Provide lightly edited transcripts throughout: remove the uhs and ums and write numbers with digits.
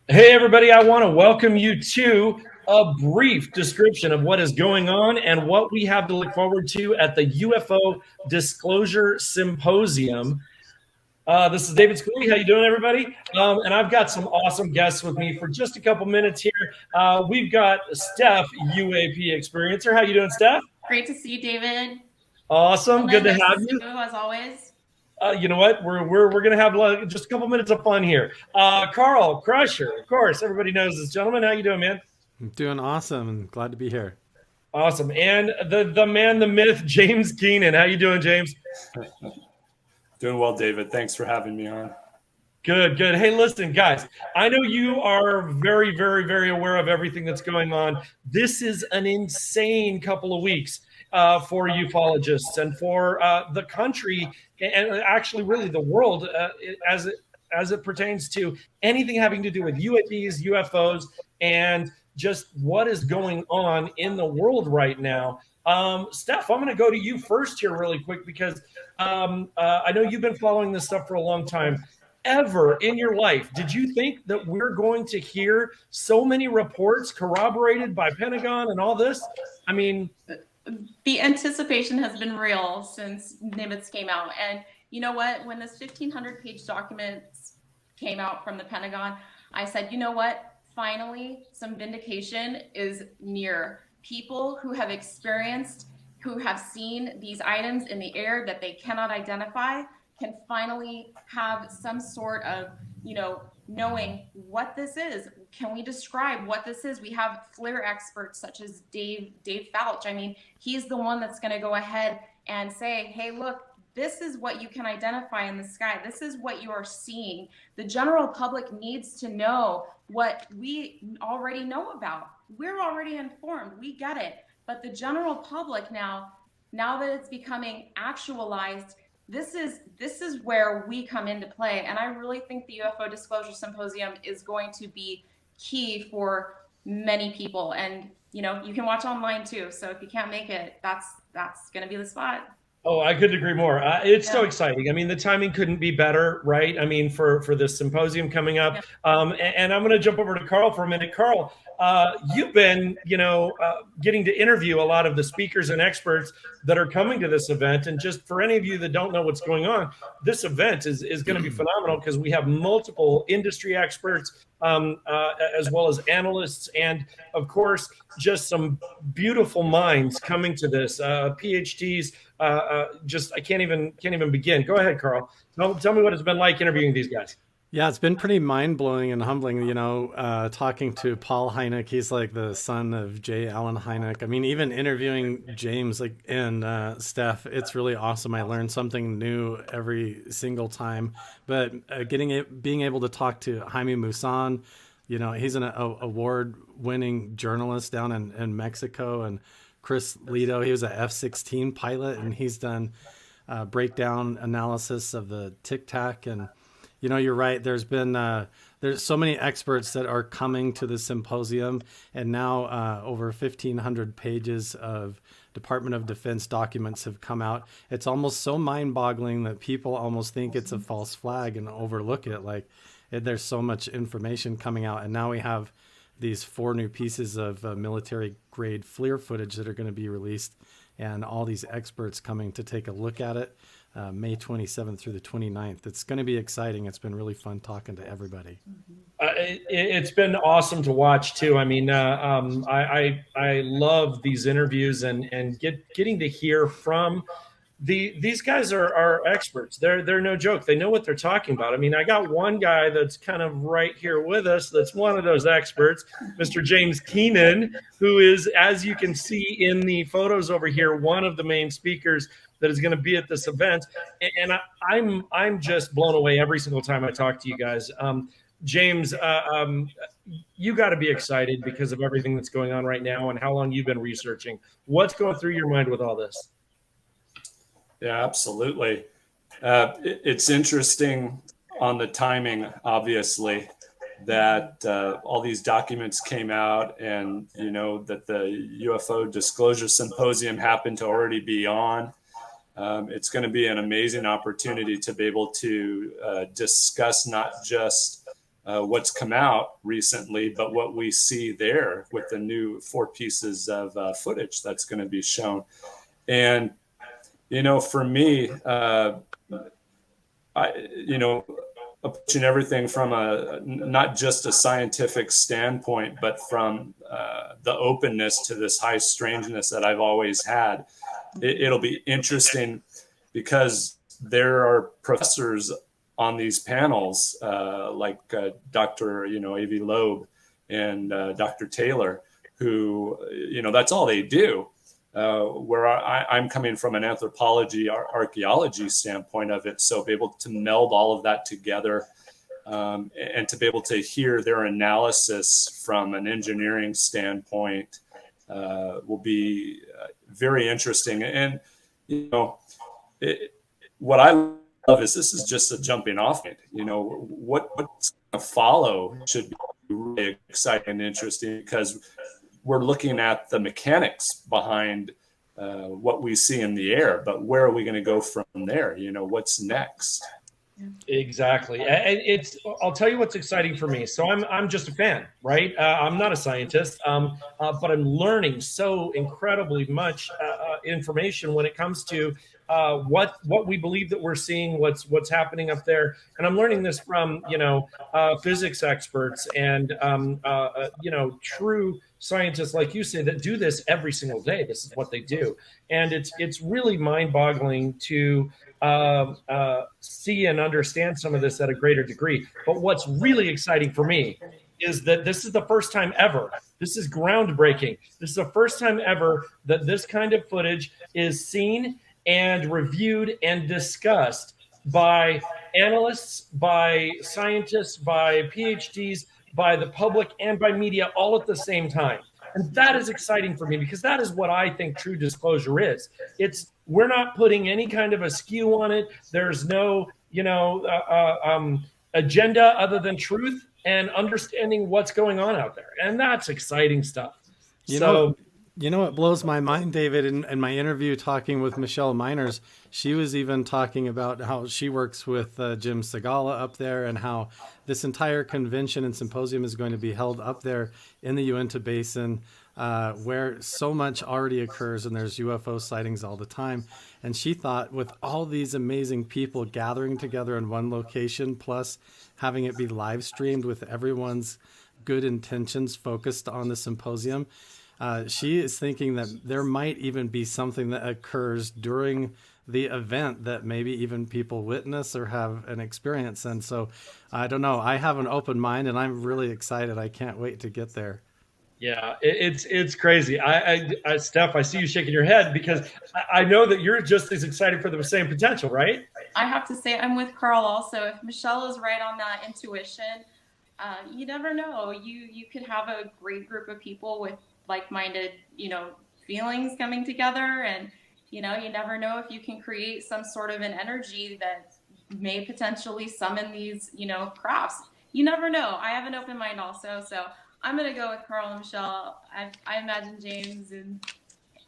Hey, everybody, I want to welcome you to a brief description of what is going on and what we have to look forward to at the UFO Disclosure Symposium. This is David Scully. How you doing, everybody? And I've got some awesome guests with me for just a couple minutes here. We've got Steph, UAP Experiencer. How you doing, Steph? Great to see you, David. Awesome. Good to Nice have to see you. you, as always. You know what? We're gonna have just a couple minutes of fun here. Carl Crusher, of course, everybody knows this gentleman. How you doing, man? I'm doing awesome and glad to be here. Awesome. And the man, the myth, James Keenan. How you doing, James? Doing well, David. Thanks for having me on. Good, good. Hey, listen, guys, I know you are very, very, very aware of everything that's going on. This is an insane couple of weeks for ufologists and for the country, and actually, really, the world as it pertains to anything having to do with UAPs, UFOs, and just what is going on in the world right now. Steph, I'm going to go to you first here, really quick, because I know you've been following this stuff for a long time. Ever in your life did you think that we're going to hear so many reports corroborated by Pentagon and all this? I mean, the anticipation has been real since Nimitz came out. And you know what? When this 1,500-page document came out from the Pentagon, I said, you know what? Finally, some vindication is near. People who have experienced, who have seen these items in the air that they cannot identify, can finally have some sort of, knowing what this is. Can we describe what this is? We have FLIR experts such as Dave Falch. I mean, he's the one that's going to go ahead and say, hey, look, this is what you can identify in the sky. This is what you are seeing. The general public needs to know what we already know about. We're already informed. We get it. But the general public now that it's becoming actualized, this is where we come into play. And I really think the UFO Disclosure Symposium is going to be key for many people. And you can watch online too. So if you can't make it, that's going to be the spot. oh, I couldn't agree more. It's so exciting. I mean, the timing couldn't be better, right? I mean, for this symposium coming up. And I'm going to jump over to Carl for a minute. Carl, you've been, getting to interview a lot of the speakers and experts that are coming to this event. And just for any of you that don't know what's going on, this event is going to be phenomenal because we have multiple industry experts, as well as analysts, and of course, just some beautiful minds coming to this. PhDs. Just I can't even begin. Go ahead, Carl. Tell me what it's been like interviewing these guys. Yeah, it's been pretty mind-blowing and humbling, talking to Paul Hynek. He's like the son of J. Allen Hynek. I mean, even interviewing James and Steph, it's really awesome. I learn something new every single time. But being able to talk to Jaime Maussan, he's an award-winning journalist down in Mexico, and Chris Lehto, he was a F-16 pilot, and he's done breakdown analysis of the Tic Tac. And you're right. There's so many experts that are coming to the symposium, and now over 1,500 pages of Department of Defense documents have come out. It's almost so mind-boggling that people almost think it's a false flag and overlook it. There's so much information coming out, and now we have these 4 new pieces of military-grade FLIR footage that are going to be released, and all these experts coming to take a look at it. May 27th through the 29th. It's going to be exciting. It's been really fun talking to everybody. It's been awesome to watch too. I mean, I love these interviews and getting to hear from these guys are experts. They're no joke. They know what they're talking about. I mean, I got one guy that's kind of right here with us. That's one of those experts, Mr. James Keenan, who is, as you can see in the photos over here, one of the main speakers that is going to be at this event. And I'm just blown away every single time I talk to you guys. James, you got to be excited because of everything that's going on right now and how long you've been researching. What's going through your mind with all this? Yeah, absolutely. It's interesting on the timing, obviously, that all these documents came out, and that the UFO Disclosure Symposium happened to already be on. It's going to be an amazing opportunity to be able to discuss not just what's come out recently, but what we see there with the new 4 pieces of footage that's going to be shown. And, for me, approaching everything from not just a scientific standpoint, but from the openness to this high strangeness that I've always had. It'll be interesting because there are professors on these panels, like Dr. A.V. Loeb and Dr. Taylor, who, that's all they do. Where I'm coming from an anthropology, archaeology standpoint of it. So be able to meld all of that together and to be able to hear their analysis from an engineering standpoint will be very interesting. And, what I love is this is just a jumping off point. What's going to follow should be really exciting and interesting, because we're looking at the mechanics behind what we see in the air, but where are we going to go from there? What's next? Exactly. And I'll tell you what's exciting for me. So I'm just a fan, right? I'm not a scientist, but I'm learning so incredibly much information when it comes to what we believe that we're seeing, what's happening up there. And I'm learning this from, physics experts and, true scientists like you say that do this every single day. This is what they do. And it's really mind-boggling to see and understand some of this at a greater degree. But what's really exciting for me is that this is the first time ever. This is groundbreaking. This is the first time ever that this kind of footage is seen and reviewed and discussed by analysts, by scientists, by PhDs, by the public, and by media all at the same time. And that is exciting for me, because that is what I think true disclosure is. We're not putting any kind of a skew on it. There's no, agenda other than truth and understanding what's going on out there. And that's exciting stuff. You know what blows my mind, David, in my interview talking with Michele Miners, she was even talking about how she works with Jim Segala up there, and how this entire convention and symposium is going to be held up there in the Uinta Basin, where so much already occurs and there's UFO sightings all the time. And she thought, with all these amazing people gathering together in one location, plus having it be live streamed with everyone's good intentions focused on the symposium, she is thinking that there might even be something that occurs during the event that maybe even people witness or have an experience. And so I don't know, I have an open mind and I'm really excited. I can't wait to get there. Yeah, it's crazy. I Steph, I see you shaking your head, because I know that you're just as excited for the same potential, right? I have to say I'm with Carl also. If Michele is right on that intuition, you never know. You could have a great group of people with like-minded, feelings coming together, and you never know if you can create some sort of an energy that may potentially summon these, crafts. You never know. I have an open mind also, so I'm gonna go with Carl and Michele. I imagine James and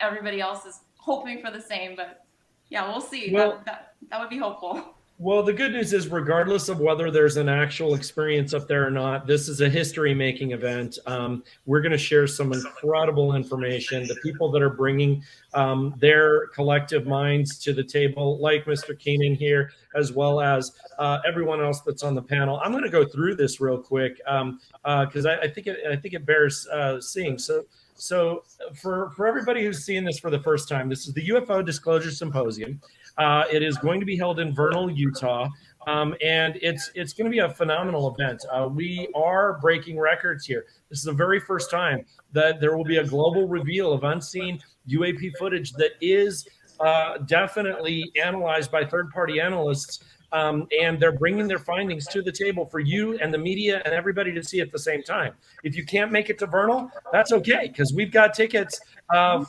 everybody else is hoping for the same, but yeah, we'll see. Well, that would be hopeful. Well, the good news is, regardless of whether there's an actual experience up there or not, this is a history-making event. We're going to share some incredible information. The people that are bringing their collective minds to the table, like Mr. Keenan here, as well as everyone else that's on the panel. I'm going to go through this real quick because I think it bears seeing. So for everybody who's seeing this for the first time, this is the UFO Disclosure Symposium. It is going to be held in Vernal, Utah, and it's going to be a phenomenal event. We are breaking records here. This is the very first time that there will be a global reveal of unseen UAP footage that is definitely analyzed by third-party analysts, and they're bringing their findings to the table for you and the media and everybody to see at the same time. If you can't make it to Vernal, that's okay, because we've got tickets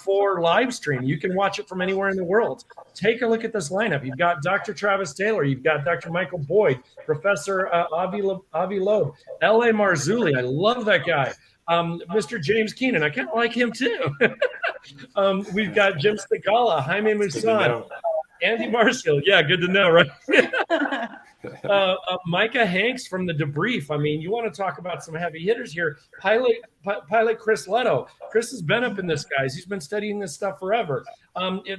for live stream. You can watch it from anywhere in the world. Take a look at this lineup. You've got Dr. Travis Taylor. You've got Dr. Michael Boyde, Professor Avi Loeb, L.A. Marzulli. I love that guy. Mr. James Keenan. I kind of like him too. We've got Jim Segala, Jaime Maussan, Andy Marcial. Yeah, good to know, right? Micah Hanks from the Debrief. I mean, you want to talk about some heavy hitters here. Pilot Chris Lehto. Chris has been up in this, guys. He's been studying this stuff forever.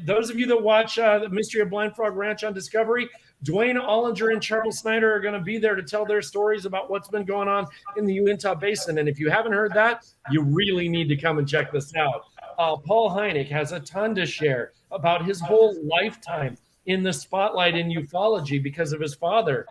Those of you that watch The Mystery of Blind Frog Ranch on Discovery, Duane, Ollinger, and Charles Snider are going to be there to tell their stories about what's been going on in the Uinta Basin. And if you haven't heard that, you really need to come and check this out. Paul Hynek has a ton to share about his whole lifetime in the spotlight in ufology because of his father.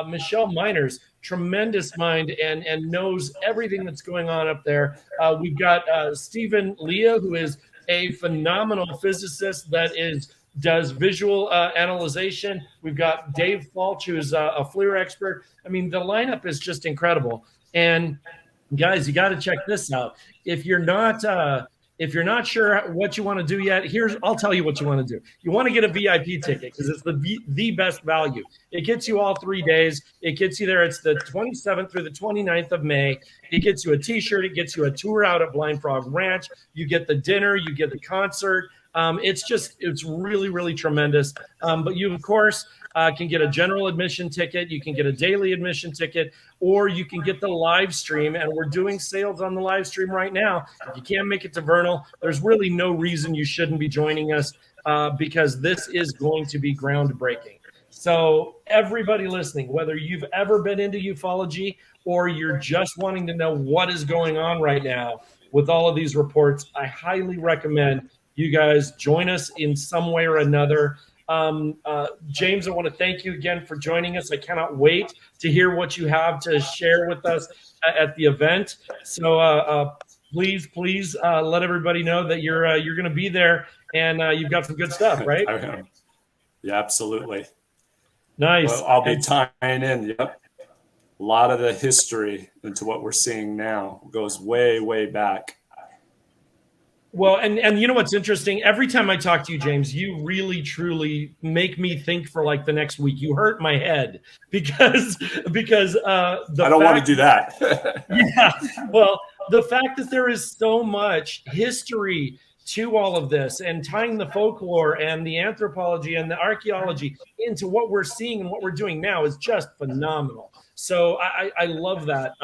Michele Miners, tremendous mind and knows everything that's going on up there. We've got Stephen Leeah, who is a phenomenal physicist that does visual analyzation. We've got Dave Falch, who's a FLIR expert. I mean, the lineup is just incredible. And guys, you got to check this out. If you're not sure what you want to do yet, I'll tell you what you want to do. You want to get a VIP ticket because it's the best value. It gets you all 3 days. It gets you there. It's the 27th through the 29th of May. It gets you a T-shirt. It gets you a tour out at Blind Frog Ranch. You get the dinner. You get the concert. It's really, really tremendous. But you, of course, can get a general admission ticket. You can get a daily admission ticket, or you can get the live stream. And we're doing sales on the live stream right now. If you can't make it to Vernal, there's really no reason you shouldn't be joining us because this is going to be groundbreaking. So everybody listening, whether you've ever been into ufology or you're just wanting to know what is going on right now with all of these reports, I highly recommend you guys join us in some way or another. James, I want to thank you again for joining us. I cannot wait to hear what you have to share with us at the event. So please let everybody know that you're going to be there and you've got some good stuff, right? Yeah, absolutely. Nice. Well, I'll be tying in. Yep. A lot of the history into what we're seeing now goes way, way back. Well, and you know what's interesting? Every time I talk to you, James, you really, truly make me think for like the next week. You hurt my head because I don't want to do that. Yeah. Well, the fact that there is so much history to all of this and tying the folklore and the anthropology and the archaeology into what we're seeing and what we're doing now is just phenomenal. So I love that.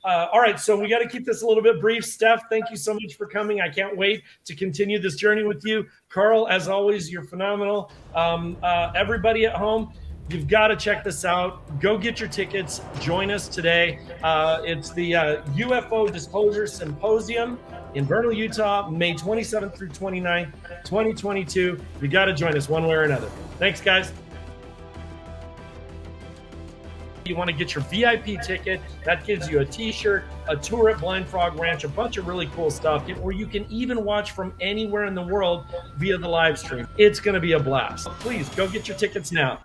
All right, so we got to keep this a little bit brief. Steph, thank you so much for coming. I can't wait to continue this journey with you. Carl, as always, you're phenomenal. Everybody at home, you've got to check this out. Go get your tickets. Join us today. It's the UFO Disclosure Symposium in Vernal, Utah, May 27th through 29th, 2022. You got to join us one way or another. Thanks, guys. You want to get your VIP ticket, that gives you a T-shirt, a tour at Blind Frog Ranch, a bunch of really cool stuff, where you can even watch from anywhere in the world via the live stream. It's going to be a blast. Please go get your tickets now.